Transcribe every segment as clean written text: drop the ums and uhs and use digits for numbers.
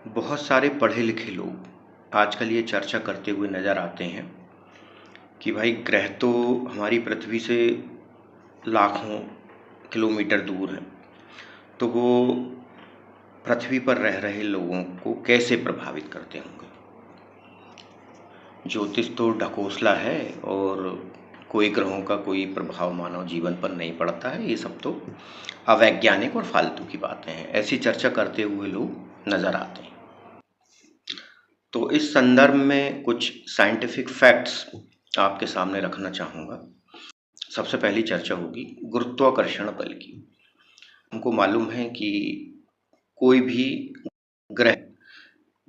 बहुत सारे पढ़े लिखे लोग आजकल ये चर्चा करते हुए नज़र आते हैं कि भाई ग्रह तो हमारी पृथ्वी से लाखों किलोमीटर दूर है, तो वो पृथ्वी पर रह रहे लोगों को कैसे प्रभावित करते होंगे। ज्योतिष तो ढकोसला है और कोई ग्रहों का कोई प्रभाव मानव जीवन पर नहीं पड़ता है। ये सब तो अवैज्ञानिक और फालतू की बातें हैं। ऐसी चर्चा करते हुए लोग नज़र आते हैं। तो इस संदर्भ में कुछ साइंटिफिक फैक्ट्स आपके सामने रखना चाहूँगा। सबसे पहली चर्चा होगी गुरुत्वाकर्षण बल की। हमको मालूम है कि कोई भी ग्रह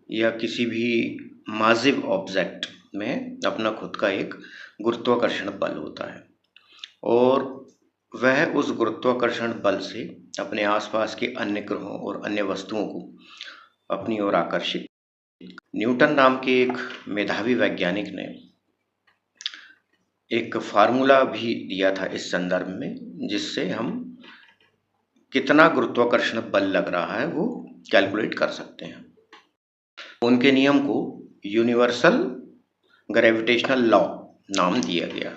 या किसी भी मासिव ऑब्जेक्ट में अपना खुद का एक गुरुत्वाकर्षण बल होता है और वह उस गुरुत्वाकर्षण बल से अपने आसपास के अन्य ग्रहों और अन्य वस्तुओं को अपनी ओर आकर्षित। न्यूटन नाम के एक मेधावी वैज्ञानिक ने एक फार्मूला भी दिया था इस संदर्भ में, जिससे हम कितना गुरुत्वाकर्षण बल लग रहा है वो कैलकुलेट कर सकते हैं। उनके नियम को यूनिवर्सल ग्रेविटेशनल लॉ नाम दिया गया।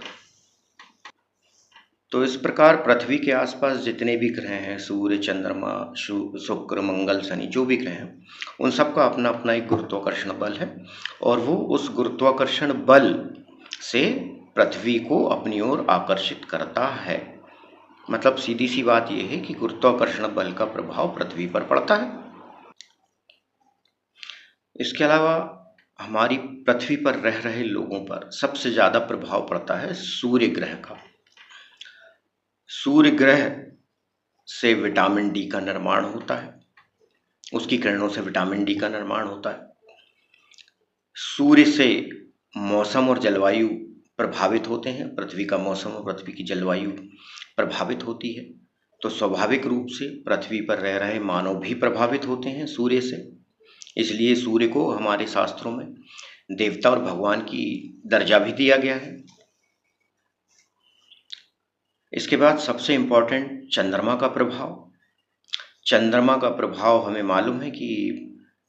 तो इस प्रकार पृथ्वी के आसपास जितने भी ग्रह हैं, सूर्य, चंद्रमा, शुक्र, मंगल, शनि, जो भी ग्रह हैं, उन सबका अपना अपना एक गुरुत्वाकर्षण बल है और वो उस गुरुत्वाकर्षण बल से पृथ्वी को अपनी ओर आकर्षित करता है। मतलब सीधी सी बात यह है कि गुरुत्वाकर्षण बल का प्रभाव पृथ्वी पर पड़ता है। इसके अलावा हमारी पृथ्वी पर रह रहे लोगों पर सबसे ज़्यादा प्रभाव पड़ता है सूर्य ग्रह का। सूर्य ग्रह से विटामिन डी का निर्माण होता है, उसकी किरणों से विटामिन डी का निर्माण होता है। सूर्य से मौसम और जलवायु प्रभावित होते हैं, पृथ्वी का मौसम और पृथ्वी की जलवायु प्रभावित होती है। तो स्वाभाविक रूप से पृथ्वी पर रह रहे मानव भी प्रभावित होते हैं सूर्य से। इसलिए सूर्य को हमारे शास्त्रों में देवता और भगवान की दर्जा भी दिया गया है। इसके बाद सबसे इम्पोर्टेंट चंद्रमा का प्रभाव। चंद्रमा का प्रभाव हमें मालूम है कि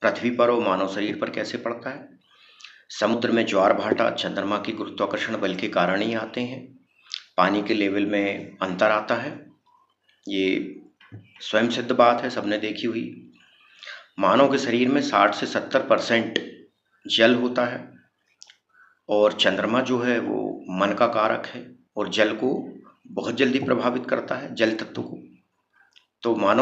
पृथ्वी पर और मानव शरीर पर कैसे पड़ता है। समुद्र में ज्वार भाटा चंद्रमा की गुरुत्वाकर्षण बल के कारण ही आते हैं। पानी के लेवल में अंतर आता है, ये स्वयं सिद्ध बात है, सबने देखी हुई। मानव के शरीर में 60 से 70% जल होता है और चंद्रमा जो है वो मन का कारक है और जल को बहुत जल्दी प्रभावित करता है, जल तत्व को। तो मानव